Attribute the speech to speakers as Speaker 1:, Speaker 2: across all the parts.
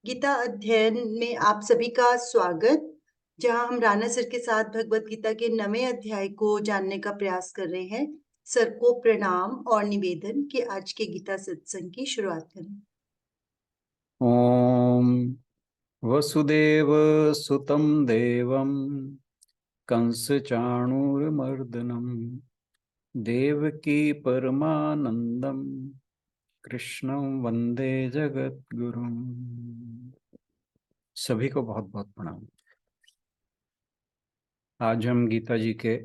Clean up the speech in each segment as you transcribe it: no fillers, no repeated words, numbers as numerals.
Speaker 1: गीता अध्ययन में आप सभी का स्वागत। जहां हम राणा सर के साथ भगवत गीता के 9वें अध्याय को जानने का प्रयास कर रहे हैं। सर को प्रणाम और निवेदन कि आज के गीता सत्संग की शुरुआत करें।
Speaker 2: ओम वसुदेव सुतं देवं कंस चाणूरमर्दनम देवकी परमानंदम कृष्णं वंदे जगद्गुरुम। सभी को बहुत बहुत प्रणाम। आज हम गीता जी के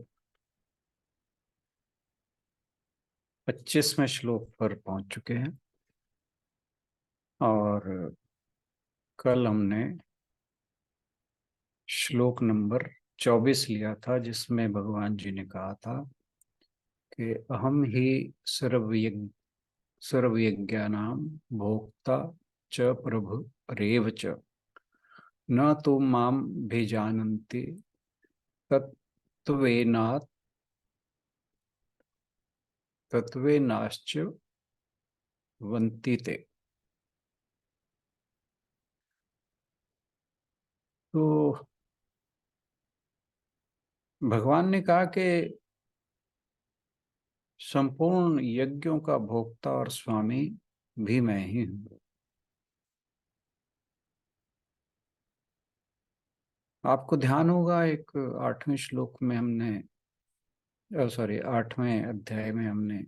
Speaker 2: 25वें श्लोक पर पहुंच चुके हैं और कल हमने श्लोक नंबर 24 लिया था, जिसमें भगवान जी ने कहा था कि अहम ही सर्वयज्ञानां भोक्ता च प्रभु रेव च न तो माम भेजानन्ति तत्त्वेनात् तत्त्वेनाश्च वन्ति ते। तो भगवान ने कहा कि संपूर्ण यज्ञों का भोक्ता और स्वामी भी मैं ही हूं। आपको ध्यान होगा, एक 8वें श्लोक में हमने 8वें अध्याय में हमने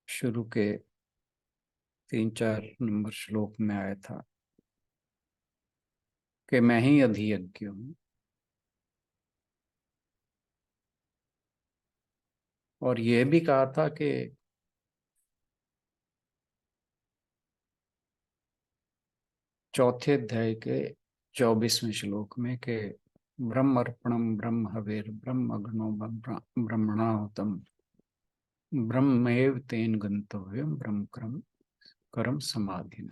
Speaker 2: शुरू के 3-4 नंबर श्लोक में आया था कि मैं ही अधियज्ञ हूं। और यह भी कहा था कि चौथे अध्याय के 24वें श्लोक में कि ब्रह्म अर्पणम ब्रह्म हवेर ब्रह्म अग्नो ब्रह्मणाहुतम ब्रह्मैव तेन गंतव्यम ब्रह्म कर्म कर्म समाधि।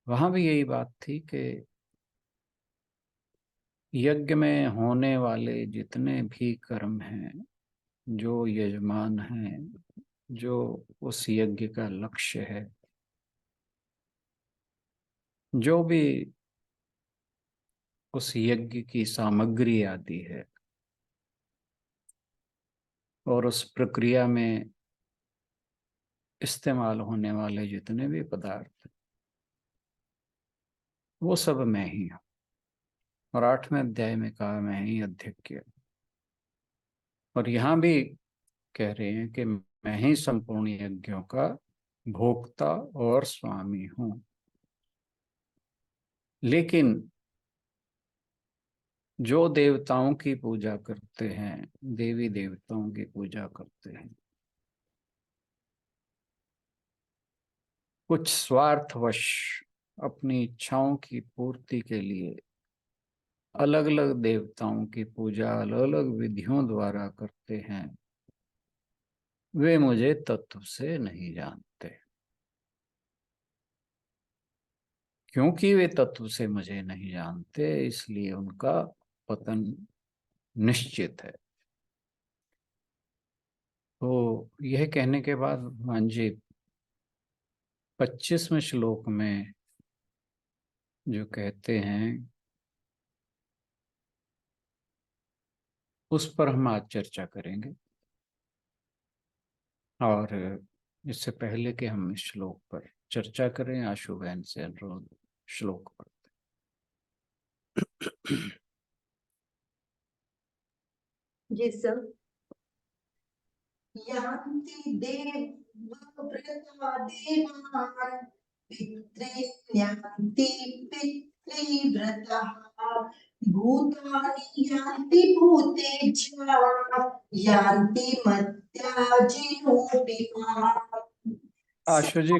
Speaker 2: वहां भी यही बात थी कि यज्ञ में होने वाले जितने भी कर्म हैं, जो यजमान हैं, जो उस यज्ञ का लक्ष्य है, जो भी उस यज्ञ की सामग्री आती है और उस प्रक्रिया में इस्तेमाल होने वाले जितने भी पदार्थ, वो सब मैं ही हूं। और 8वें अध्याय में कहा मैं ही अध्यक्ष। और यहाँ भी कह रहे हैं कि मैं ही संपूर्ण यज्ञों का भोक्ता और स्वामी हूं। लेकिन जो देवताओं की पूजा करते हैं, देवी देवताओं की पूजा करते हैं, कुछ स्वार्थवश अपनी इच्छाओं की पूर्ति के लिए अलग अलग देवताओं की पूजा अलग अलग विधियों द्वारा करते हैं, वे मुझे तत्व से नहीं जानते। क्योंकि वे तत्व से मुझे नहीं जानते, इसलिए उनका पतन निश्चित है। तो यह कहने के बाद हनुमान जी 25वें श्लोक में जो कहते हैं, उस पर हम आज चर्चा करेंगे। और इससे पहले कि हम इस श्लोक पर चर्चा करें, आशु बहन से अनुरोध, श्लोक पढ़ते।
Speaker 1: जी सर। यान्ति देवव्रता देवान् पितॄन्यान्ति पितृव्रतः भूतानि यान्ति भूतेज्य यान्ति मर्त्याजिनोऽपि माम्।
Speaker 2: आशु जी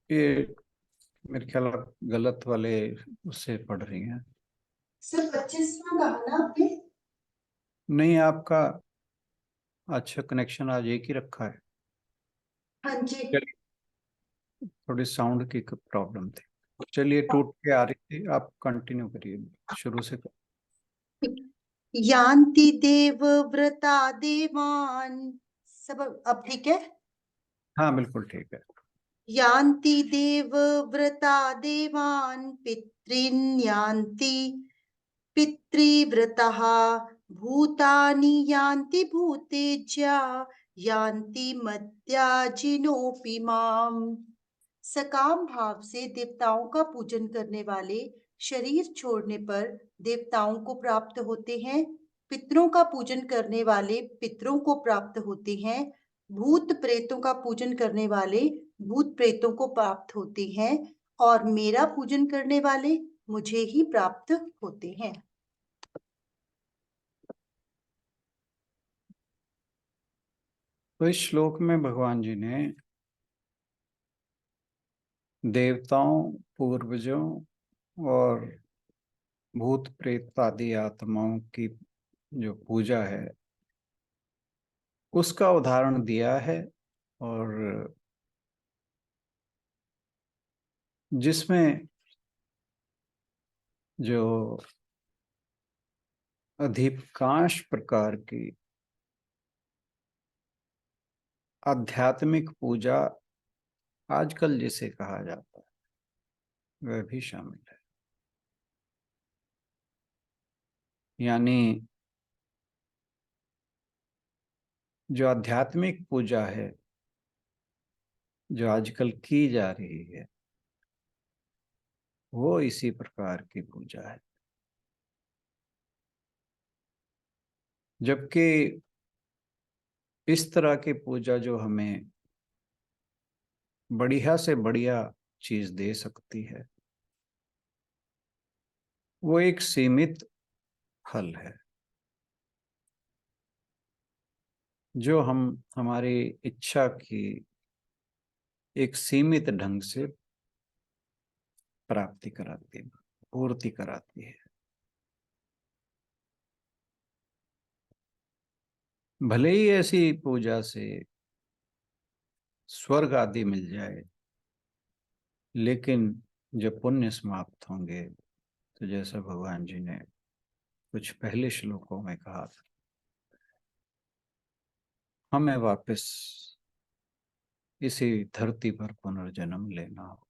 Speaker 2: ये मेरे ख्याल आप गलत वाले उससे पढ़ रही हैं।
Speaker 1: सर 25वां कहा ना आपने?
Speaker 2: नहीं, आपका अच्छा कनेक्शन आज एक ही रखा है।
Speaker 1: हाँ जी।
Speaker 2: चलिए, थोड़ी साउंड की प्रॉब्लम थी। चलिए, टूट के आ रही थी, आप कंटिन्यू करिए, शुरू से।
Speaker 1: यान्ति देवव्रता देवान्। सब अब ठीक है?
Speaker 2: हाँ, बिल्कुल ठीक है।
Speaker 1: यान्ति देवव्रता देवान् पितॄन् यान्ति पितृव्रतः भूतानि यान्ति भूतेज्या यान्ति मद्याजिनोऽपि माम्। सकाम भाव से देवताओं का पूजन करने वाले शरीर छोड़ने पर देवताओं को प्राप्त होते हैं। पितरों का पूजन करने वाले पितरों को प्राप्त होते हैं। भूत प्रेतों का पूजन करने वाले भूत प्रेतों को प्राप्त होते हैं और मेरा पूजन करने वाले मुझे ही प्राप्त होते हैं।
Speaker 2: तो इस श्लोक में भगवान जी ने देवताओं, पूर्वजों और भूत प्रेत आदि आत्माओं की जो पूजा है उसका उदाहरण दिया है, और जिसमें जो अधिकांश प्रकार की आध्यात्मिक पूजा आजकल जिसे कहा जाता है वह भी शामिल है। यानी जो आध्यात्मिक पूजा है जो आजकल की जा रही है वो इसी प्रकार की पूजा है। जबकि इस तरह की पूजा जो हमें बढ़िया से बढ़िया चीज दे सकती है वो एक सीमित फल है, जो हम हमारी इच्छा की एक सीमित ढंग से प्राप्ति कराती है, पूर्ति कराती है। भले ही ऐसी पूजा से स्वर्ग आदि मिल जाए, लेकिन जब पुण्य समाप्त होंगे तो जैसा भगवान जी ने कुछ पहले श्लोकों में कहा था, हमें वापस इसी धरती पर पुनर्जन्म लेना हो।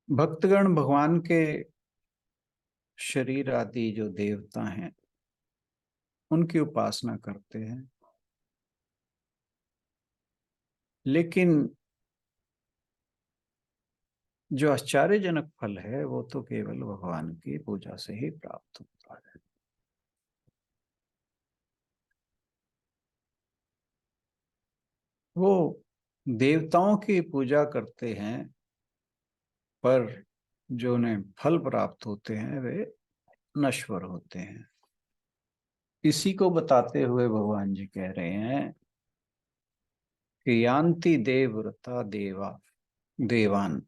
Speaker 2: भक्तगण भगवान के शरीर आदि जो देवता हैं उनकी उपासना करते हैं, लेकिन जो आश्चर्यजनक फल है वो तो केवल भगवान की पूजा से ही प्राप्त होता है। वो देवताओं की पूजा करते हैं पर जो उन्हें फल प्राप्त होते हैं वे नश्वर होते हैं। इसी को बताते हुए भगवान जी कह रहे हैं कि यान्ति देवव्रता देवा देवान,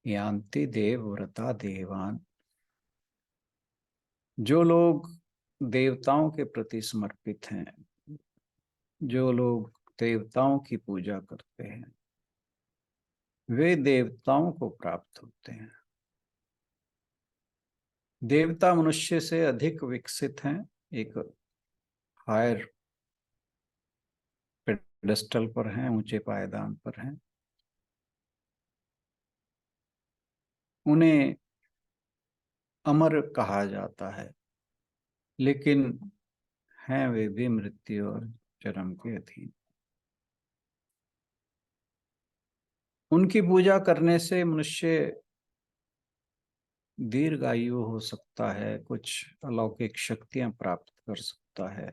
Speaker 2: यान्ति देवव्रता देवान। जो लोग देवताओं के प्रति समर्पित हैं, जो लोग देवताओं की पूजा करते हैं, वे देवताओं को प्राप्त होते हैं। देवता मनुष्य से अधिक विकसित हैं, एक हायर पेडेस्टल पर हैं, ऊंचे पायदान पर हैं। उन्हें अमर कहा जाता है, लेकिन हैं वे भी मृत्यु और जन्म के अधीन। उनकी पूजा करने से मनुष्य दीर्घायु हो सकता है, कुछ अलौकिक शक्तियां प्राप्त कर सकता है,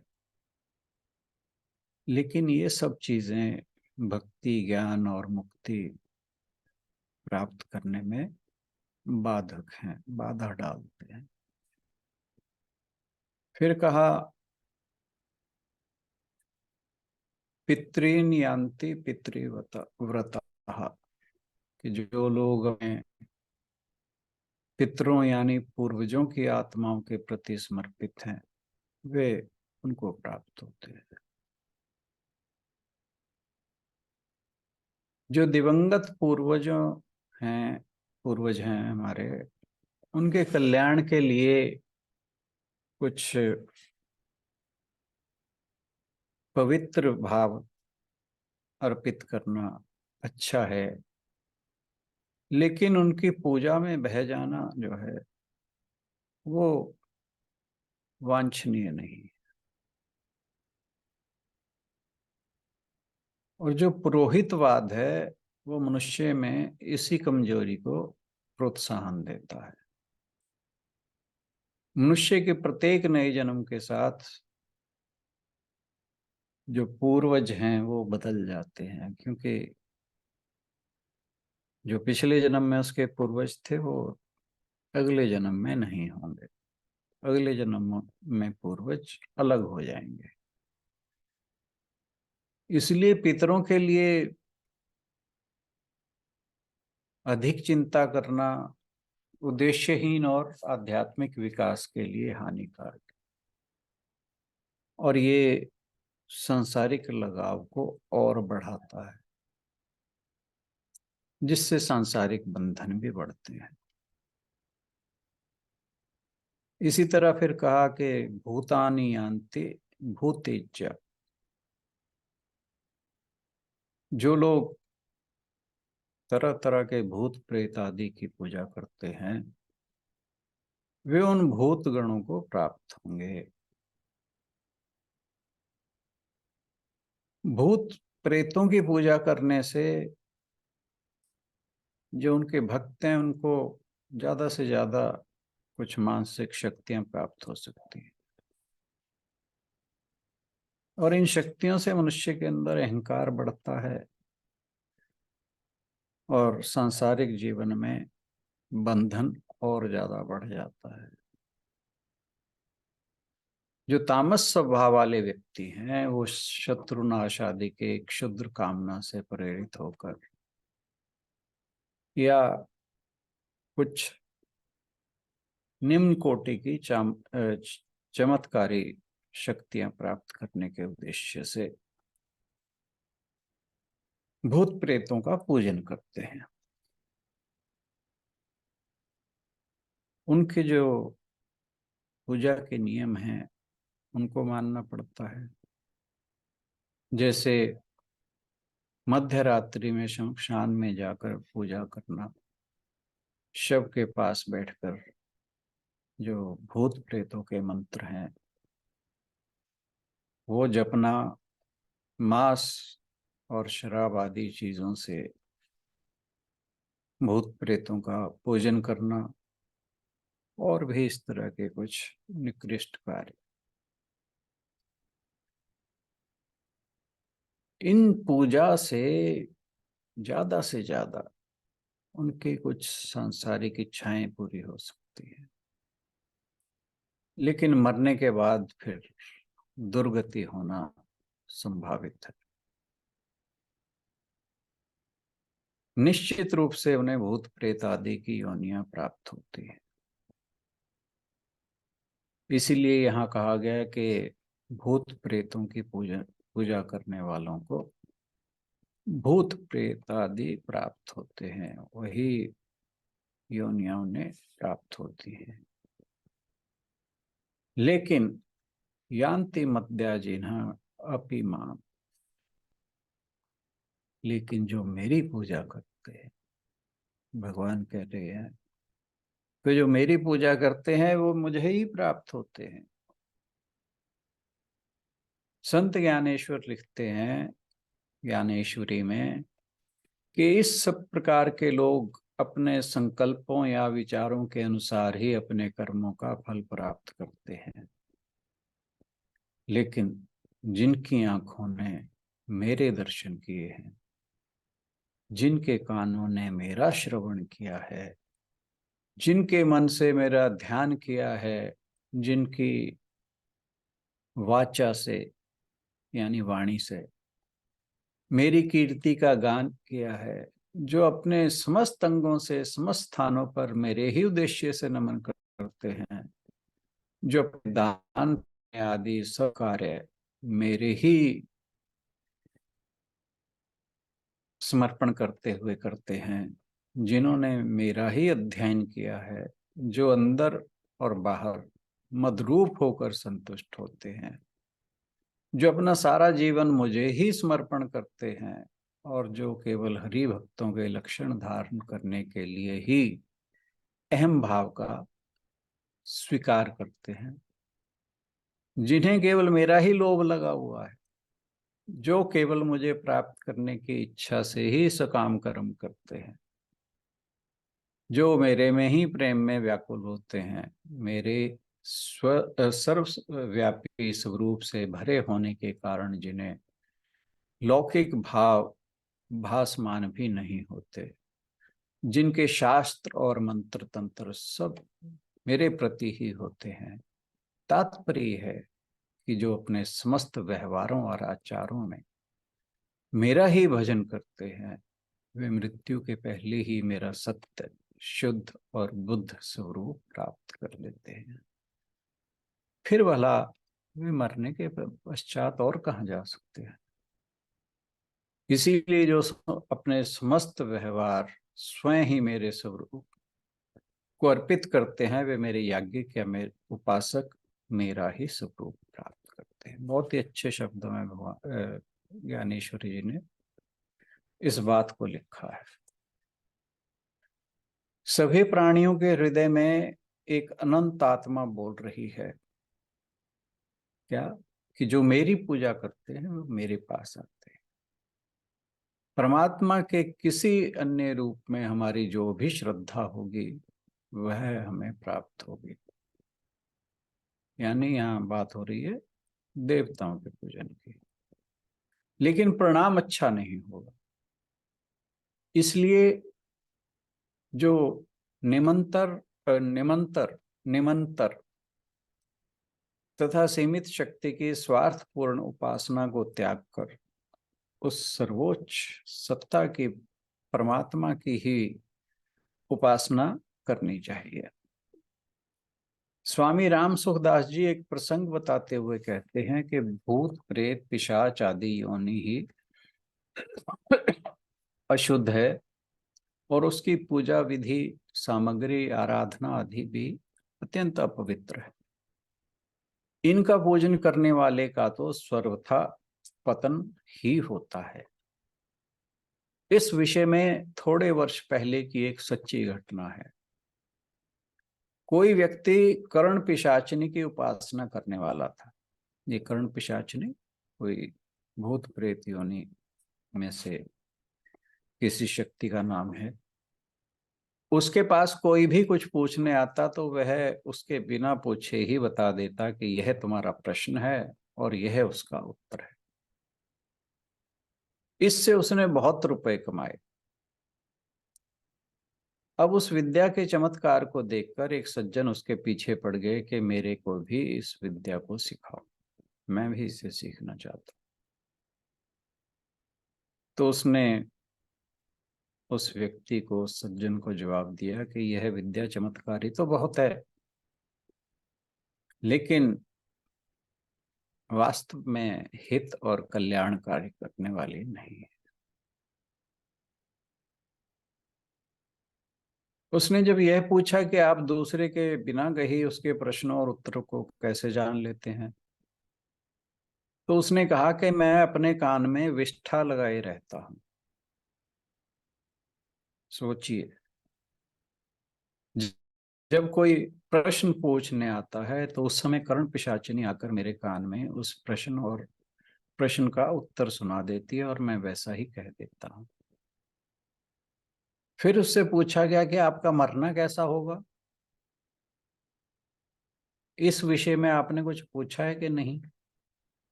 Speaker 2: लेकिन ये सब चीजें भक्ति, ज्ञान और मुक्ति प्राप्त करने में बाधक हैं, बाधा डालते हैं। फिर कहा पितॄन् यान्ति पितृव्रतः, कि जो लोग हमें पितरों यानी पूर्वजों की आत्माओं के प्रति समर्पित हैं वे उनको प्राप्त होते हैं। जो दिवंगत पूर्वज हैं हमारे, उनके कल्याण के लिए कुछ पवित्र भाव अर्पित करना अच्छा है, लेकिन उनकी पूजा में बह जाना जो है वो वांछनीय नहीं। और जो पुरोहितवाद है वो मनुष्य में इसी कमजोरी को प्रोत्साहन देता है। मनुष्य के प्रत्येक नए जन्म के साथ जो पूर्वज हैं वो बदल जाते हैं, क्योंकि जो पिछले जन्म में उसके पूर्वज थे वो अगले जन्म में नहीं होंगे। अगले जन्म में पूर्वज अलग हो जाएंगे। इसलिए पितरों के लिए अधिक चिंता करना उद्देश्यहीन और आध्यात्मिक विकास के लिए हानिकारक, और ये सांसारिक लगाव को और बढ़ाता है, जिससे सांसारिक बंधन भी बढ़ते हैं। इसी तरह फिर कहा कि भूतानि यान्ति भूतेज्य। जो लोग तरह तरह के भूत प्रेत आदि की पूजा करते हैं वे उन भूत गणों को प्राप्त होंगे। भूत प्रेतों की पूजा करने से जो उनके भक्त हैं उनको ज्यादा से ज्यादा कुछ मानसिक शक्तियां प्राप्त हो सकती हैं, और इन शक्तियों से मनुष्य के अंदर अहंकार बढ़ता है और सांसारिक जीवन में बंधन और ज्यादा बढ़ जाता है। जो तामस स्वभाव वाले व्यक्ति हैं वो शत्रुनाश आदि के एक क्षुद्र कामना से प्रेरित होकर या कुछ निम्न कोटि की चमत्कारी शक्तियां प्राप्त करने के उद्देश्य से भूत प्रेतों का पूजन करते हैं। उनके जो पूजा के नियम हैं उनको मानना पड़ता है। जैसे मध्य रात्रि में शमशान में जाकर पूजा करना, शव के पास बैठकर जो भूत प्रेतों के मंत्र हैं वो जपना, मांस और शराब आदि चीजों से भूत प्रेतों का पूजन करना, और भी इस तरह के कुछ निकृष्ट कार्य, इन पूजा से ज्यादा उनकी कुछ सांसारिक इच्छाएं पूरी हो सकती है, लेकिन मरने के बाद फिर दुर्गति होना संभावित है। निश्चित रूप से उन्हें भूत प्रेत आदि की योनियां प्राप्त होती है। इसीलिए यहाँ कहा गया कि भूत प्रेतों की पूजा करने वालों को भूत प्रेत आदि प्राप्त होते हैं, वही योनियां उन्हें प्राप्त होती हैं। लेकिन यान्ति मद्या जिन्हा अपि माम, लेकिन जो मेरी पूजा करते हैं, भगवान कह रहे हैं कि जो मेरी पूजा करते हैं वो मुझे ही प्राप्त होते हैं। संत ज्ञानेश्वर लिखते हैं ज्ञानेश्वरी में कि इस सब प्रकार के लोग अपने संकल्पों या विचारों के अनुसार ही अपने कर्मों का फल प्राप्त करते हैं, लेकिन जिनकी आंखों ने मेरे दर्शन किए हैं, जिनके कानों ने मेरा श्रवण किया है, जिनके मन से मेरा ध्यान किया है, जिनकी वाचा से यानी वाणी से मेरी कीर्ति का गान किया है, जो अपने समस्त अंगों से समस्त स्थानों पर मेरे ही उद्देश्य से नमन करते हैं, जो दान आदि सब कार्य मेरे ही समर्पण करते हुए करते हैं, जिन्होंने मेरा ही अध्ययन किया है, जो अंदर और बाहर मदरूप होकर संतुष्ट होते हैं, जो अपना सारा जीवन मुझे ही समर्पण करते हैं और जो केवल हरि भक्तों के लक्षण धारण करने के लिए ही अहम भाव का स्वीकार करते हैं, जिन्हें केवल मेरा ही लोभ लगा हुआ है, जो केवल मुझे प्राप्त करने की इच्छा से ही सकाम कर्म करते हैं, जो मेरे में ही प्रेम में व्याकुल होते हैं, मेरे सर्वव्यापी स्वरूप से भरे होने के कारण जिन्हें लौकिक भाव भासमान भी नहीं होते, जिनके शास्त्र और मंत्र तंत्र सब मेरे प्रति ही होते हैं। तात्पर्य है कि जो अपने समस्त व्यवहारों और आचारों में मेरा ही भजन करते हैं, वे मृत्यु के पहले ही मेरा सत्य, शुद्ध और बुद्ध स्वरूप प्राप्त कर लेते हैं। फिर भला वे मरने के पश्चात और कहाँ जा सकते हैं? इसीलिए जो अपने समस्त व्यवहार स्वयं ही मेरे स्वरूप को अर्पित करते हैं, वे मेरे याज्ञिक या मेरे उपासक मेरा ही स्वरूप प्राप्त करते हैं। बहुत ही अच्छे शब्दों में भगवान ज्ञानेश्वरी जी ने इस बात को लिखा है। सभी प्राणियों के हृदय में एक अनंत आत्मा बोल रही है, क्या? कि जो मेरी पूजा करते हैं वो मेरे पास आते हैं। परमात्मा के किसी अन्य रूप में हमारी जो भी श्रद्धा होगी वह हमें प्राप्त होगी। यानी यहाँ बात हो रही है देवताओं के पूजन की, लेकिन परिणाम अच्छा नहीं होगा। इसलिए जो निमंतर निमंतर निमंतर तथा सीमित शक्ति की स्वार्थपूर्ण उपासना को त्याग कर उस सर्वोच्च सत्ता की परमात्मा की ही उपासना करनी चाहिए। स्वामी राम सुखदास जी एक प्रसंग बताते हुए कहते हैं कि भूत प्रेत पिशाच आदि योनि ही अशुद्ध है और उसकी पूजा विधि सामग्री आराधना आदि भी अत्यंत अपवित्र है। इनका पूजन करने वाले का तो सर्वथा पतन ही होता है। इस विषय में थोड़े वर्ष पहले की एक सच्ची घटना है। कोई व्यक्ति कर्ण पिशाचिनी की उपासना करने वाला था। ये कर्ण पिशाचिनी कोई भूत प्रेत योनि में से किसी शक्ति का नाम है। उसके पास कोई भी कुछ पूछने आता तो वह उसके बिना पूछे ही बता देता कि यह तुम्हारा प्रश्न है और यह उसका उत्तर है। इससे उसने बहुत रुपए कमाए। अब उस विद्या के चमत्कार को देखकर एक सज्जन उसके पीछे पड़ गए कि मेरे को भी इस विद्या को सिखाओ, मैं भी इसे सीखना चाहता हूं। तो उसने उस व्यक्ति को, उस सज्जन को जवाब दिया कि यह विद्या चमत्कारी तो बहुत है, लेकिन वास्तव में हित और कल्याणकारी करने वाली नहीं है। उसने जब यह पूछा कि आप दूसरे के बिना गही उसके प्रश्नों और उत्तरों को कैसे जान लेते हैं, तो उसने कहा कि मैं अपने कान में विष्ठा लगाए रहता हूं। सोचिए, जब कोई प्रश्न पूछने आता है तो उस समय कर्ण पिशाचिनी आकर मेरे कान में उस प्रश्न का उत्तर सुना देती है और मैं वैसा ही कह देता हूं। फिर उससे पूछा गया कि आपका मरना कैसा होगा, इस विषय में आपने कुछ पूछा है कि नहीं?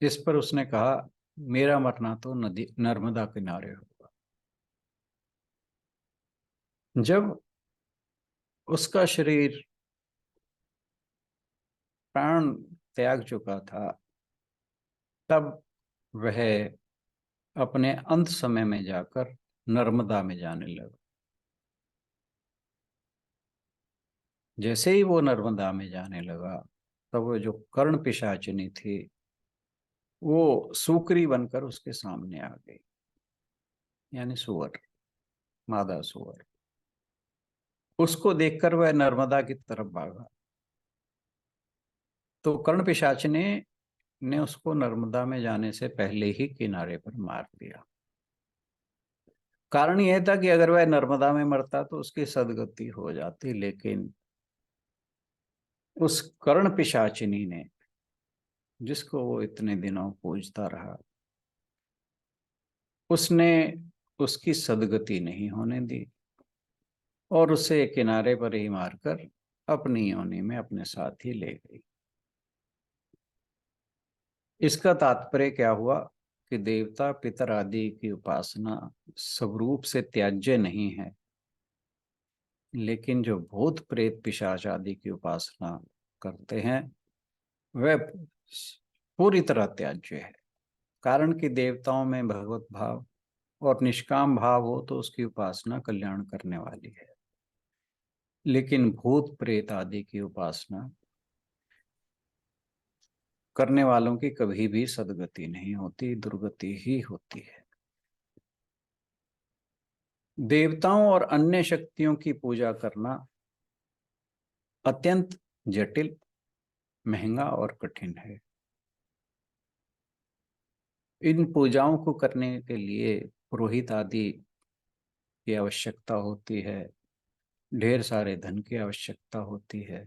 Speaker 2: इस पर उसने कहा, मेरा मरना तो नदी नर्मदा किनारे होगा। जब उसका शरीर प्राण त्याग चुका था तब वह अपने अंत समय में जाकर नर्मदा में जाने लगा। जैसे ही वो नर्मदा में जाने लगा तब वो जो कर्ण पिशाचिनी थी वो सूकरी बनकर उसके सामने आ गई, यानी सुअर, मादा सुअर। उसको देखकर वह नर्मदा की तरफ भागा। तो कर्ण पिशाच ने ने उसको नर्मदा में जाने से पहले ही किनारे पर मार दिया। कारण यह था कि अगर वह नर्मदा में मरता तो उसकी सदगति हो जाती, लेकिन उस कर्ण पिशाचिनी ने, जिसको वो इतने दिनों पूजता रहा, उसने उसकी सदगति नहीं होने दी और उसे किनारे पर ही मारकर अपनी योनि में अपने साथ ही ले गई। इसका तात्पर्य क्या हुआ कि देवता पितर आदि की उपासना स्वरूप से त्याज्य नहीं है, लेकिन जो भूत प्रेत पिशाच आदि की उपासना करते हैं वह पूरी तरह त्याज्य है। कारण कि देवताओं में भगवत भाव और निष्काम भाव हो तो उसकी उपासना कल्याण करने वाली है, लेकिन भूत प्रेत आदि की उपासना करने वालों की कभी भी सदगति नहीं होती, दुर्गति ही होती है। देवताओं और अन्य शक्तियों की पूजा करना अत्यंत जटिल, महंगा और कठिन है। इन पूजाओं को करने के लिए पुरोहित आदि की आवश्यकता होती है, ढेर सारे धन की आवश्यकता होती है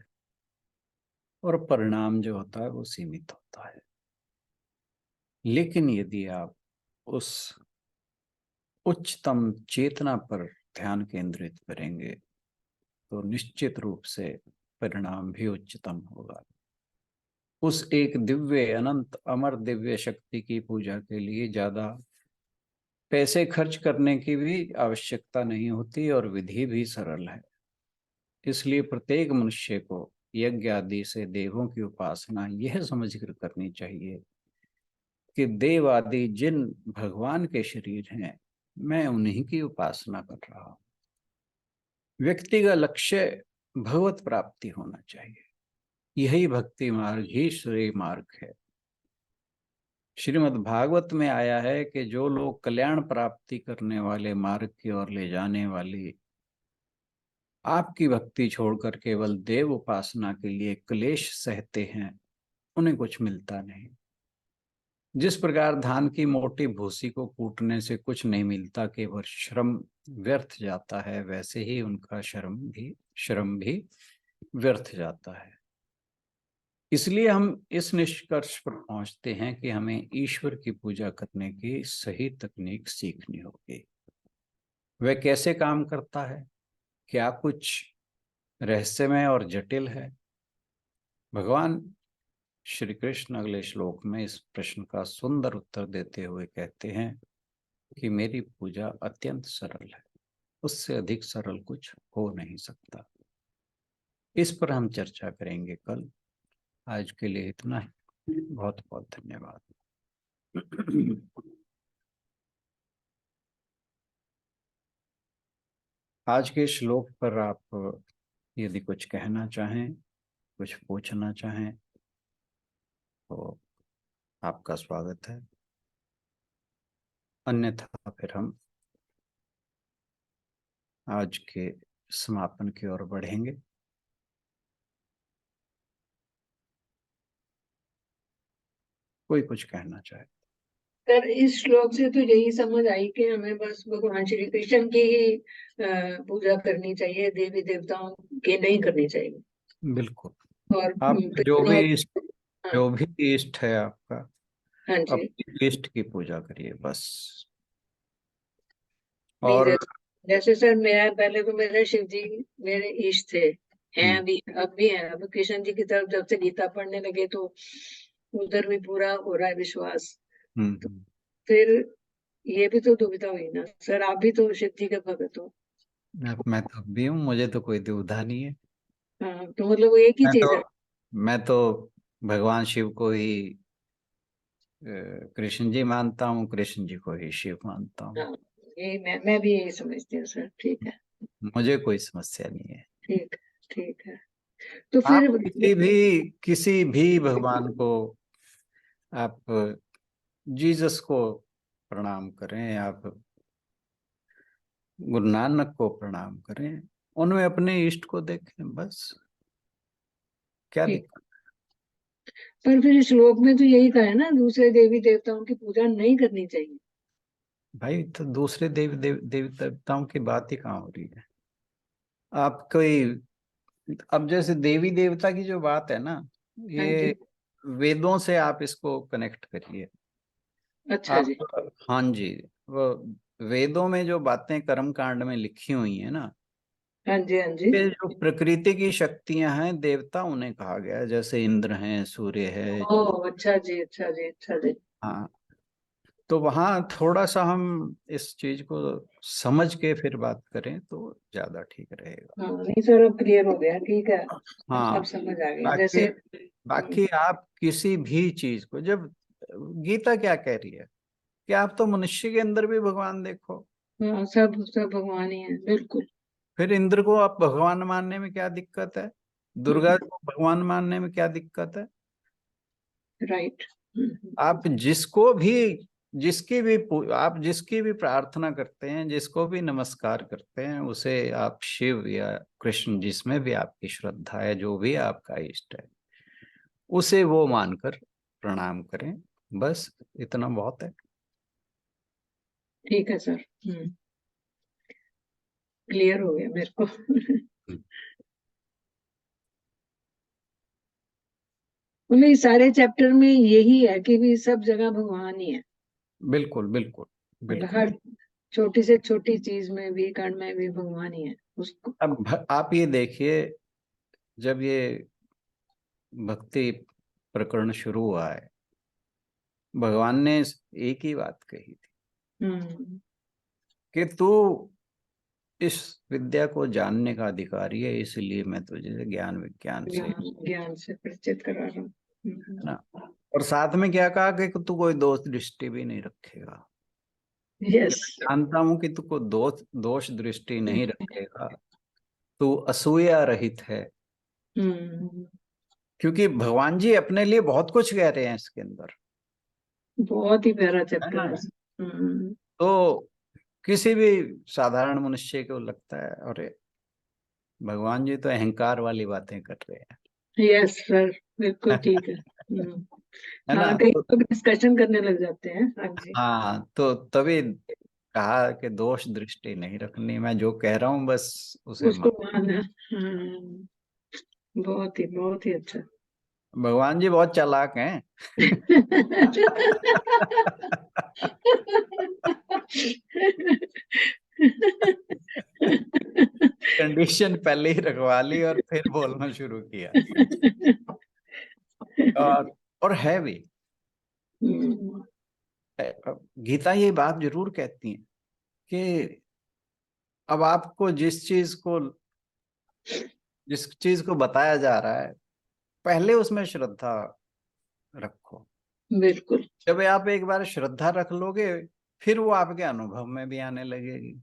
Speaker 2: और परिणाम जो होता है वो सीमित होता है। लेकिन यदि आप उस उच्चतम चेतना पर ध्यान केंद्रित करेंगे तो निश्चित रूप से परिणाम भी उच्चतम होगा। उस एक दिव्य अनंत अमर दिव्य शक्ति की पूजा के लिए ज्यादा पैसे खर्च करने की भी आवश्यकता नहीं होती और विधि भी सरल है। इसलिए प्रत्येक मनुष्य को यज्ञ आदि से देवों की उपासना यह समझकर करनी चाहिए कि देव आदि जिन भगवान के शरीर हैं, मैं उन्हीं की उपासना कर रहा हूं। व्यक्ति का लक्ष्य भगवत प्राप्ति होना चाहिए। यही भक्ति मार्ग ही श्रेय मार्ग है। श्रीमद् भागवत में आया है कि जो लोग कल्याण प्राप्ति करने वाले मार्ग की ओर ले जाने वाली आपकी भक्ति छोड़कर केवल देव उपासना के लिए क्लेश सहते हैं, उन्हें कुछ मिलता नहीं। जिस प्रकार धान की मोटी भूसी को कूटने से कुछ नहीं मिलता, केवल श्रम व्यर्थ जाता है, वैसे ही उनका श्रम भी व्यर्थ जाता है। इसलिए हम इस निष्कर्ष पर पहुंचते हैं कि हमें ईश्वर की पूजा करने की सही तकनीक सीखनी होगी। वह कैसे काम करता है, क्या कुछ रहस्यमय और जटिल है? भगवान श्री कृष्ण अगले श्लोक में इस प्रश्न का सुंदर उत्तर देते हुए कहते हैं कि मेरी पूजा अत्यंत सरल है, उससे अधिक सरल कुछ हो नहीं सकता। इस पर हम चर्चा करेंगे कल। आज के लिए इतना ही। बहुत बहुत धन्यवाद। आज के श्लोक पर आप यदि कुछ कहना चाहें, कुछ पूछना चाहें तो आपका स्वागत है, अन्यथा फिर हम आज के समापन की ओर बढ़ेंगे। कोई कुछ कहना चाहे?
Speaker 3: सर, इस श्लोक से तो यही समझ आई कि हमें बस भगवान श्री कृष्ण की ही पूजा करनी चाहिए, देवी देवताओं की नहीं करनी चाहिए।
Speaker 2: बिल्कुल।
Speaker 3: और
Speaker 2: आप
Speaker 3: हाँ,
Speaker 2: जो भी इष्ट है आपका,
Speaker 3: हाँ जी।
Speaker 2: अपनी इष्ट की पूजा करिए बस।
Speaker 3: नहीं,
Speaker 2: और
Speaker 3: जैसे सर, मेरा पहले तो मेरे शिव जी मेरे इष्ट थे, हैं
Speaker 2: हम्म
Speaker 3: अभी, अब भी हैं। अब कृष्ण जी की तरफ जब से गीता पढ़ने लगे तो उधर भी पूरा हो रहा है विश्वास। तो
Speaker 2: हम्म।
Speaker 3: फिर ये भी तो दुविधा हुई ना सर, आप भी तो शिव जी के भगत हो।
Speaker 2: मैं तो अब भी हूँ, मुझे तो कोई दुविधा नहीं है।
Speaker 3: हाँ, तो मतलब वो एक ही
Speaker 2: मैं
Speaker 3: चीज
Speaker 2: तो
Speaker 3: है।
Speaker 2: मैं तो भगवान शिव को ही कृष्ण जी मानता हूँ, कृष्ण जी को ही शिव मानता हूँ।
Speaker 3: हाँ, ये मैं भी यही समझती हूँ सर। ठीक है,
Speaker 2: मुझे कोई समस्या नहीं है।
Speaker 3: ठीक ठीक है। तो
Speaker 2: आप
Speaker 3: फिर
Speaker 2: किसी भी भगवान को, आप जीसस को प्रणाम करें, आप गुरु नानक को प्रणाम करें, उनमें अपने इष्ट को देखें बस। क्या
Speaker 3: ठीक
Speaker 2: दिक्कत?
Speaker 3: पर फिर इस श्लोक में तो यही कहा है ना, दूसरे देवी देवताओं की पूजा नहीं करनी चाहिए।
Speaker 2: भाई तो दूसरे देवी देवताओं की बात ही कहाँ हो रही है। आप कोई, अब जैसे देवी देवता की जो बात है ना,
Speaker 3: हाँ
Speaker 2: ये
Speaker 3: जी।
Speaker 2: वेदों से आप इसको कनेक्ट करिए।
Speaker 3: अच्छा
Speaker 2: आप,
Speaker 3: जी।
Speaker 2: हाँ जी, वो वेदों में जो बातें कर्म कांड में लिखी हुई है ना,
Speaker 3: हाँ जी। हाँ जी।
Speaker 2: ये जो प्रकृति की शक्तियां हैं, देवता उन्हें कहा गया है, जैसे इंद्र हैं, सूर्य है,
Speaker 3: ओ अच्छा जी, अच्छा जी, अच्छा जी।
Speaker 2: हाँ। तो वहाँ थोड़ा सा हम इस चीज को समझ के फिर बात करें तो ज्यादा ठीक रहेगा।
Speaker 3: हाँ नहीं सर, अब क्लियर हो गया, ठीक है। अब
Speaker 2: हाँ।
Speaker 3: समझ आ गया
Speaker 2: बाकी
Speaker 3: जैसे।
Speaker 2: बाकी आप किसी भी चीज को, जब गीता क्या कह रही है कि आप तो मनुष्य के अंदर भी भगवान देखो,
Speaker 3: हाँ, सब सब भगवान ही है, बिल्कुल।
Speaker 2: फिर इंद्र को आप भगवान मानने में क्या दिक्कत है, दुर्गा
Speaker 3: हम्म।
Speaker 2: को भगवान मानने में क्या दिक्कत है।
Speaker 3: राइट।
Speaker 2: आप जिसको भी, आप जिसकी भी प्रार्थना करते हैं, जिसको भी नमस्कार करते हैं, उसे आप शिव या कृष्ण, जिसमें भी आपकी श्रद्धा है, जो भी आपका इष्ट है, उसे वो मानकर प्रणाम करें। बस इतना बहुत है।
Speaker 3: ठीक है सर। क्लियर हो गया मेरे को। मतलब इस सारे चैप्टर में यही है कि भी सब जगह भगवान ही है।
Speaker 2: बिल्कुल बिल्कुल
Speaker 3: मतलब
Speaker 2: बिल्कुल।
Speaker 3: हर छोटी से छोटी चीज में भी, कण में भी भगवान ही है उसको।
Speaker 2: अब आप ये देखिए, जब ये भक्ति प्रकरण शुरू हुआ है, भगवान ने एक ही बात कही थी
Speaker 3: हम्म।
Speaker 2: कि तू इस विद्या को जानने का अधिकारी है, इसलिए मैं तुझे ज्ञान विज्ञान से,
Speaker 3: ज्ञान ज्ञान से परिचित करा रहा हूँ।
Speaker 2: है ना। और साथ में क्या कहा कि तू कोई दोष दृष्टि भी नहीं रखेगा, कि
Speaker 3: यस।
Speaker 2: मैं जानता हूं कि तू को दोष दृष्टि नहीं रखेगा, तू असूया रहित है।
Speaker 3: हम्म।
Speaker 2: क्योंकि भगवान जी अपने लिए बहुत कुछ कह रहे हैं इसके अंदर,
Speaker 3: बहुत ही प्यारा
Speaker 2: है ना।
Speaker 3: चैप्टर है।
Speaker 2: तो किसी भी साधारण मनुष्य को लगता है, अरे भगवान जी तो अहंकार वाली बातें कर रहे
Speaker 3: यस सर, बिल्कुल
Speaker 2: हैं।
Speaker 3: ठीक है।
Speaker 2: है ना।
Speaker 3: हाँ, कई
Speaker 2: तो
Speaker 3: लोग डिस्कशन करने लग जाते हैं। हाँ जी।
Speaker 2: हाँ, तो तभी कहा कि दोष दृष्टि नहीं रखनी, मैं जो कह रहा हूँ बस उसे मान।
Speaker 3: उसको माना। बहुत ही अच्छा।
Speaker 2: भगवान जी बहुत चालाक हैं। कंडीशन पहले ही रखवा ली और फिर बोलना शुरू किया। और है भी, गीता ये बात जरूर कहती है कि अब आपको जिस चीज को बताया जा रहा है, पहले उसमें श्रद्धा रखो।
Speaker 3: बिल्कुल।
Speaker 2: जब आप एक बार श्रद्धा रख लोगे, फिर वो आपके अनुभव में भी आने लगेगी।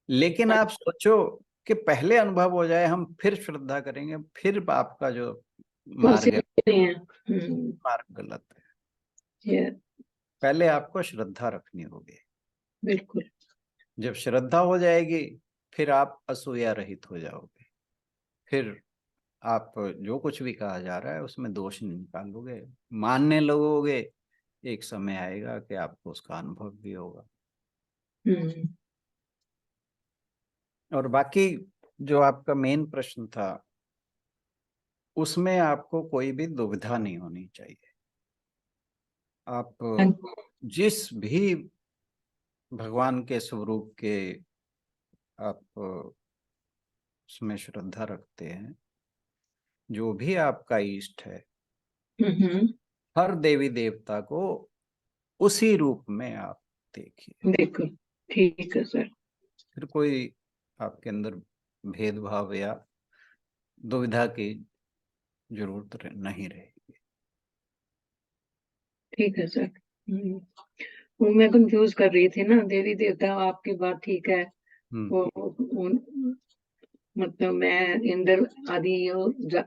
Speaker 2: लेकिन आप सोचो कि पहले अनुभव हो जाए, हम फिर श्रद्धा करेंगे, फिर आपका जो मार्ग है,
Speaker 3: पॉसिबल नहीं है।
Speaker 2: मार्ग गलत है।
Speaker 3: ये
Speaker 2: पहले आपको श्रद्धा रखनी होगी।
Speaker 3: बिल्कुल।
Speaker 2: जब श्रद्धा हो जाएगी, फिर आप असूया रहित हो जाओगे। फिर आप जो कुछ भी कहा जा रहा है उसमें दोष नहीं निकालोगे, मानने लगोगे। एक समय आएगा कि आपको उसका अनुभव भी होगा।
Speaker 3: हम्म।
Speaker 2: और बाकी जो आपका मेन प्रश्न था, उसमें आपको कोई भी दुविधा नहीं होनी चाहिए। आप जिस भी भगवान के स्वरूप के आप उसमें श्रद्धा रखते हैं, जो भी आपका इष्ट है,
Speaker 3: हम्म।
Speaker 2: हर देवी देवता को उसी रूप में आप देखिए।
Speaker 3: बिल्कुल ठीक है सर।
Speaker 2: फिर कोई आपके अंदर भेदभाव या दुविधा की जरूरत नहीं रहेगी।
Speaker 3: ठीक है सर। वो मैं कंफ्यूज कर रही थी ना, देवी देवता आपकी बात ठीक है।
Speaker 2: हम्म।
Speaker 3: वो मतलब मैं इंद्र आदि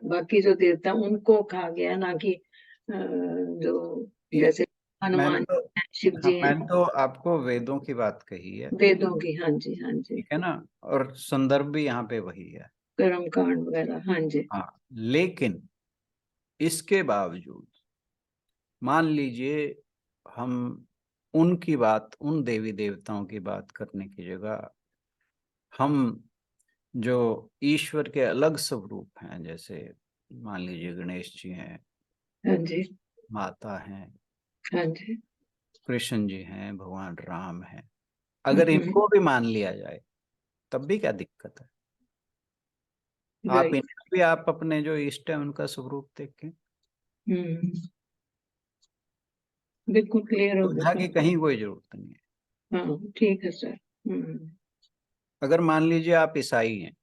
Speaker 3: बाकी जो देवता उनको कहा गया, ना कि जो
Speaker 2: ये
Speaker 3: जैसे
Speaker 2: मैंने
Speaker 3: हनुमान
Speaker 2: तो,
Speaker 3: हैं, शिव
Speaker 2: हाँ,
Speaker 3: जी हैं।
Speaker 2: मैंने तो आपको वेदों की बात कही है,
Speaker 3: वेदों की, हाँ जी, हाँ जी।
Speaker 2: ठीक है ना। और संदर्भ भी यहाँ पे वही है।
Speaker 3: कर्म कांड वगैरह, हाँ जी।
Speaker 2: हाँ, लेकिन इसके बावजूद मान लीजिए हम उनकी बात, उन देवी देवताओं की बात करने की जगह हम जो ईश्वर के अलग स्वरूप हैं, जैसे मान लीजिए गणेश जी हैं,
Speaker 3: हाँ जी,
Speaker 2: माता हैं,
Speaker 3: हाँ जी।
Speaker 2: कृष्ण जी हैं, भगवान राम हैं, अगर इनको भी मान लिया जाए तब भी क्या दिक्कत है? आप
Speaker 3: राइट।
Speaker 2: इनको भी आप अपने जो इष्ट है उनका स्वरूप देखें,
Speaker 3: बिल्कुल क्लियर हो
Speaker 2: दुविधा की
Speaker 3: गया।
Speaker 2: कहीं कोई जरूरत नहीं है।
Speaker 3: हाँ, ठीक है सर।
Speaker 2: अगर मान लीजिए आप ईसाई हैं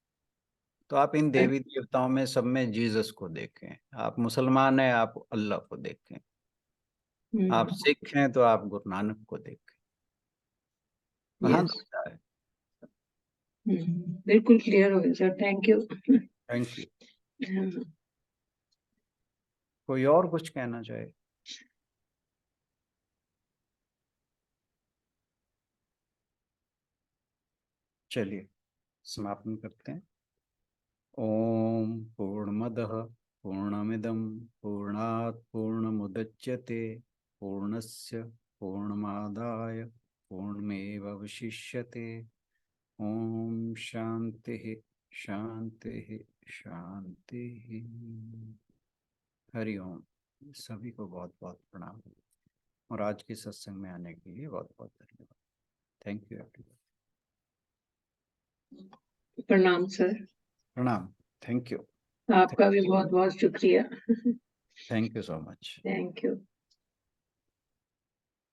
Speaker 2: तो आप इन देवी देवताओं में सब में जीसस को देखें, आप मुसलमान हैं आप अल्लाह को देखें, आप सिख हैं तो आप गुरु नानक को देखें, कहाँ
Speaker 3: यस,
Speaker 2: दुविधा है?
Speaker 3: बिल्कुल क्लियर हो गया sir, thank you.
Speaker 2: Thank you. कोई और कुछ कहना चाहे? चलिए समापन करते हैं। ओम पूर्णमदः पूर्णमिदं पूर्णात् पूर्णमुदच्यते पूर्णस्य पूर्णमादाय पूर्णमेवावशिष्यते। ओम शांति शांति शांति। हरि ओम। सभी को बहुत बहुत प्रणाम और आज के सत्संग में आने के लिए बहुत बहुत धन्यवाद। Thank you everyone.
Speaker 3: प्रणाम सर।
Speaker 2: प्रणाम। Thank you.
Speaker 3: आपका भी बहुत बहुत शुक्रिया।
Speaker 2: Thank you so much.
Speaker 3: Thank you.